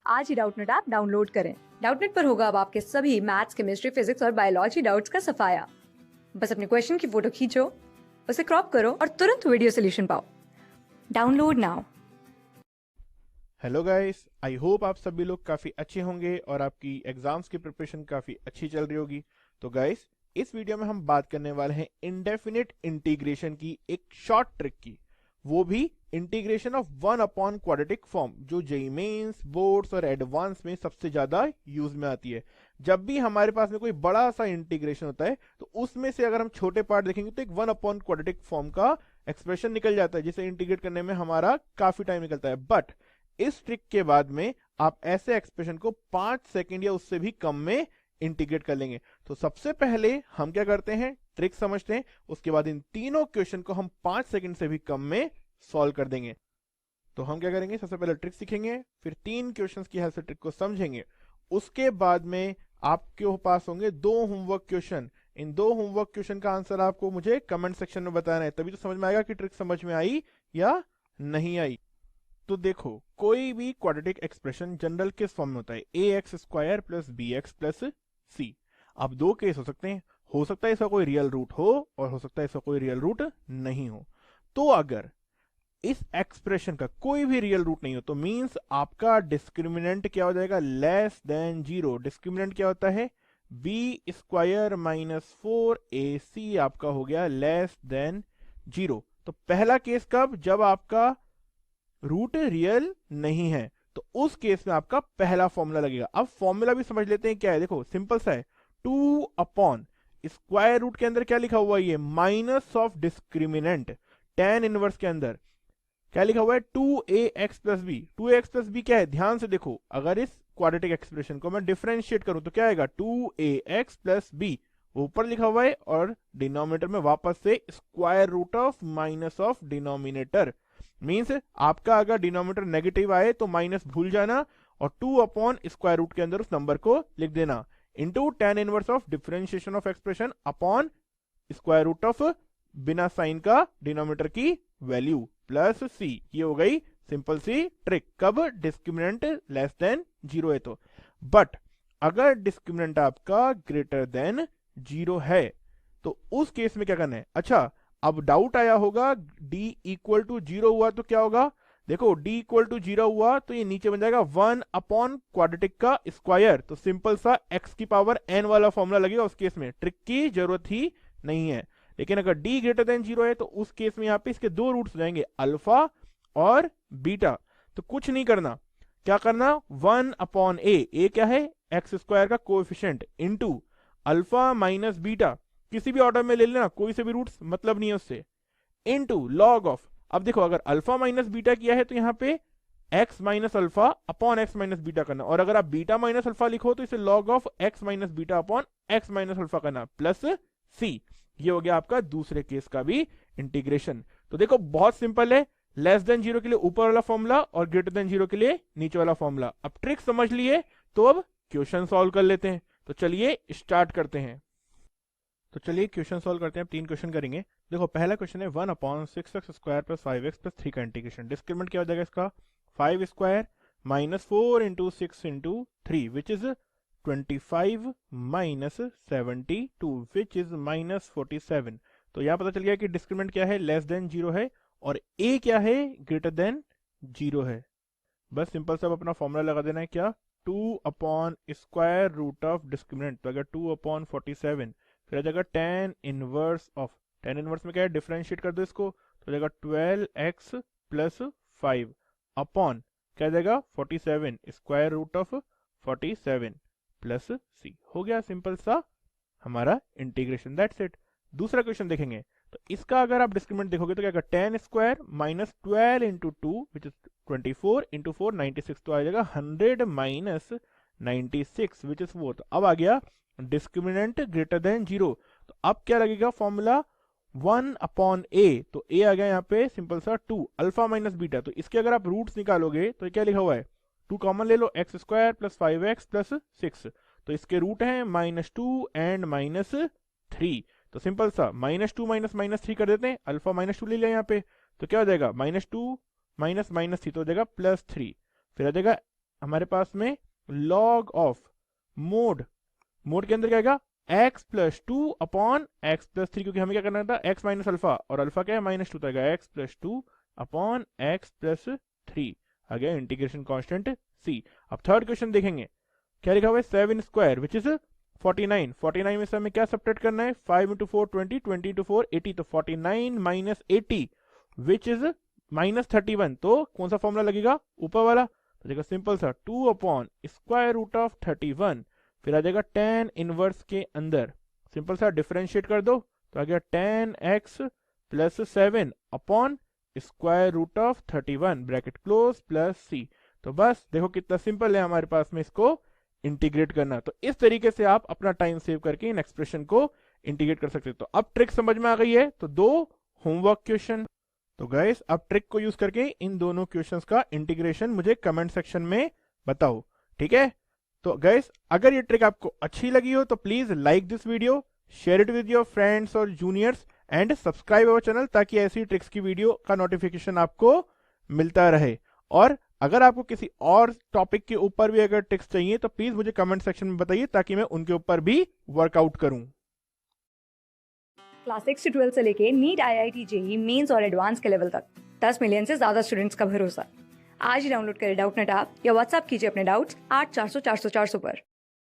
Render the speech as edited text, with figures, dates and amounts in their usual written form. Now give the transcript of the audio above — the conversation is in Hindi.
आज ही डाउटनेट ऐप डाउनलोड करें। डाउटनेट पर होगा अब आपके सभी मैथ्स, केमिस्ट्री, फिजिक्स और बायोलॉजी डाउट्स का सफाया। बस अपने क्वेश्चन की फोटो खींचो, उसे क्रॉप करो और तुरंत वीडियो सोल्यूशन पाओ। Download now. Hello guys, I hope आप सभी लोग काफ़ी अच्छे होंगे और आपकी एग्जाम्स की प्रिपरेशन काफ़ी अच्छी चल रही होगी। तो गाइस, इस वीडियो में हम बात करने वाले हैं इंडेफिनिट इंटीग्रेशन की एक शॉर्ट ट्रिक की, वो भी integration of one upon quadratic form, जो जेईई मेंस, बोर्ड्स और एडवांस में सबसे ज़्यादा यूज में आती है। जब भी हमारे पास में कोई बड़ा सा इंटीग्रेशन होता है तो उसमें से अगर हम छोटे पार्ट देखेंगे तो एक वन अपॉन क्वाड्रेटिक फॉर्म का एक्सप्रेशन निकल जाता है, जिसे इंटीग्रेट करने में हमारा काफ़ी टाइम निकलता है। बट इस ट्रिक के बाद में आप ऐसे एक्सप्रेशन को 5 सेकंड या उससे भी कम में इंटीग्रेट कर लेंगे। तो सबसे पहले हम क्या करते हैं, ट्रिक समझते हैं, उसके बाद इन तीनों क्वेश्चन को हम 5 सेकंड से भी कम में सॉल्व कर देंगे। तो हम क्या करेंगे, सबसे पहले ट्रिक सीखेंगे, फिर 3 क्वेश्चंस की हेल्प से ट्रिक को समझेंगे। उसके बाद में आपके पास होंगे 2 होमवर्क क्वेश्चन। इन 2 होमवर्क क्वेश्चन का आंसर आपको मुझे कमेंट सेक्शन में बताना है, तभी तो समझ में आएगा कि ट्रिक समझ में आई या नहीं आई। तो देखो, कोई भी क्वाड्रेटिक एक्सप्रेशन जनरल किस फॉर्म में होता है, ax² plus bx plus c। अब 2 केस हो सकते हैं, हो सकता है इसका कोई रियल रूट हो और हो सकता है इसका कोई रियल रूट नहीं हो। तो अगर इस एक्सप्रेशन का कोई भी रियल रूट नहीं हो तो मींस आपका डिस्क्रिमिनेंट क्या हो जाएगा, लेस देन 0। डिस्क्रिमिनेंट क्या होता है, b² माइनस 4ac आपका हो गया लेस देन 0। तो पहला केस कब, जब आपका रूट रियल नहीं है, तो उस केस में आपका पहला फॉर्मूला लगेगा। अब फॉर्मूला भी समझ लेते हैं क्या है। देखो सिंपल सा है, 2 अपॉन स्क्वायर रूट के अंदर क्या लिखा हुआ है, ये minus of discriminant, tan inverse के अंदर क्या लिखा हुआ है, 2ax plus B. 2ax plus B क्या है, ध्यान से देखो, अगर इस क्वाड्रेटिक एक्सप्रेशन को मैं डिफरेंशिएट करूं तो क्या आएगा, 2ax प्लस बी ऊपर लिखा हुआ है और डिनोमिनेटर में वापस से square root of minus of denominator. Means आपका अगर डिनोमिनेटर नेगेटिव आए तो माइनस भूल जाना और 2 अपॉन स्क्वायर रूट के अंदर उस नंबर को लिख देना, into tan inverse of differentiation of expression upon square root of बिना साइन का डिनोमिनेटर की वैल्यू प्लस c। ये हो गई सिंपल सी ट्रिक, कब डिस्क्रिमिनेंट लेस देन 0 है तो। बट अगर डिस्क्रिमिनेंट आपका ग्रेटर देन 0 है तो उस केस में क्या करना है। अच्छा, अब डाउट आया होगा, d इक्वल टू 0 हुआ तो क्या होगा। देखो d इक्वल टू 0 हुआ तो ये नीचे बन जाएगा 1 अपॉन क्वाड्रेटिक का स्क्वायर। तो सिंपल सा x की पावर n वाला फॉर्मूला लगेगा, उस केस में ट्रिक की जरूरत ही नहीं है। लेकिन अगर d ग्रेटर देन 0 है तो उस केस में यहाँ पे इसके 2 रूट्स हो जाएंगे, अल्फा और बीटा। तो कुछ नहीं करना, क्या करना, 1 अपॉन a क्या है, x² का coefficient, into alpha minus beta, किसी भी ऑर्डर में ले लेना, कोई से भी रूट्स मतलब नहीं है उससे, इनटू लॉग ऑफ। अब देखो, अगर अल्फा माइनस बीटा किया है तो यहाँ पे x minus alpha upon x minus beta करना, और अगर आप बीटा माइनस अल्फा लिखो तो इसे log of x minus beta upon x minus alpha करना प्लस c। ये हो गया आपका दूसरे केस का भी इंटीग्रेशन। तो देखो बहुत सिंपल है, लेस देन 0 के लिए ऊपर वाला फॉर्मूला और ग्रेटर देन 0 के लिए नीचे वाला फॉर्मूला। अब ट्रिक समझ लिए तो अब क्वेश्चन सॉल्व कर लेते हैं। तो चलिए स्टार्ट करते हैं। तो चलिए क्वेश्चन सॉल्व करते हैं, 3 क्वेश्चन करेंगे। देखो पहला क्वेश्चन है 1 upon 6x² plus 5x plus 3 का इंटीग्रेशन। डिस्क्रिमिनेंट क्या हो जाएगा इसका, 5² minus 4 into 6 into 3 which is 25 minus 72 which is minus 47। तो यहाँ पता चल गया कि डिस्क्रिमिनेंट क्या है, लेस देन 0 है, और a क्या है, ग्रेटर देन 0 है। बस सिंपल सा अपना फॉर्मूला लगा देना है, क्या, 2 upon square root of discriminant, तो अगर 2 अपॉन 47, फिर आ जाएगा tan inverse of, tan inverse में क्या है, डिफरेंशिएट कर दो इसको, तो आ जाएगा 12x प्लस 5 अपॉन क्या आ जाएगा 47 square root of 47 plus c। हो गया सिंपल सा हमारा इंटीग्रेशन, दैट्स इट। दूसरा क्वेश्चन देखेंगे तो इसका अगर आप डिस्क्रिमिनेंट देखोगे तो क्या होगा, tan² minus 12 into 2 which is 24 into 4 96, तो आ जाएगा 100 माइनस 96 विच इज 4। तो अब आ गया डिस्क्रिमिनेंट ग्रेटर देन 0, तो अब क्या लगेगा फॉर्मूला, 1 अपॉन a, तो a आ गया यहाँ पे सिंपल सा 2 अल्फा माइनस बीटा। तो इसके अगर आप रूट्स निकालोगे तो क्या लिखा हुआ है, 2 कॉमन ले लो, x² प्लस 5x प्लस 6, तो इसके रूट हैं -2 एंड -3। तो सिंपल सा -2 माइनस -3 कर देते हैं, अल्फा -2 ले लिया यहाँ पे, तो क्या हो जाएगा -2 माइनस -3 तो हो जाएगा +3, फिर आ जाएगा हमारे पास में log ऑफ मोड के अंदर क्या आएगा x plus 2 upon x plus 3, क्योंकि हमें क्या करना था x माइनस अल्फा, और अल्फा क्या है -2, तो आएगा x plus 2 upon x plus 3 आ गया इंटीग्रेशन कांस्टेंट c। अब थर्ड क्वेश्चन देखेंगे, क्या लिखा हुआ है 7 स्क्वायर विच इज 49 में से हमें क्या सब्ट्रैक्ट करना है 5 इंटू 4 20, 20 इंटू 4 80, तो 49 माइनस 80 विच इज -31, तो कौन सा फॉर्मूला लगेगा ऊपर वाला, तो देखो सिंपल सा 2 अपॉन स्क्वायर रूट ऑफ 31, फिर आ जाएगा tan इनवर्स के अंदर सिंपल सा डिफरेंशिएट कर दो, तो आ गया tan x plus 7 upon square root of 31 bracket close plus c। तो बस देखो कितना सिंपल है हमारे पास में इसको इंटीग्रेट करना। तो इस तरीके से आप अपना टाइम सेव करके इन एक्सप्रेशन को इंटीग्रेट कर सकते हो। तो अब ट्रिक समझ में आ गई है, तो 2 होमवर्क क्वेश्चन। तो गाइस अब ट्रिक को यूज करके इन दोनों क्वेश्चंस का इंटीग्रेशन मुझे कमेंट सेक्शन में बताओ, ठीक है। तो गाइस अगर ये ट्रिक आपको अच्छी लगी हो तो please like this video, share it with your friends और juniors and subscribe our channel, ताकि ऐसी ट्रिक्स की वीडियो का नोटिफिकेशन आपको मिलता रहे। और अगर आपको किसी और टॉपिक के ऊपर भी अगर ट्रिक्स चाहिए तो प्लीज मुझे कमेंट सेक्शन में बताइए, ताकि मैं उनके ऊपर भी वर्कआउट करूं। क्लास 6 से 12 से लेके नीट, IIT, JEE मेंस और एडवांस के लेवल तक 10 मिलियन से ज्यादा स्टूडेंट्स का भरोसा। आज ही डाउनलोड करें डाउटनेट ऐप या व्हाट्सएप कीजिए अपने डाउट्स 8400 400 400 पर।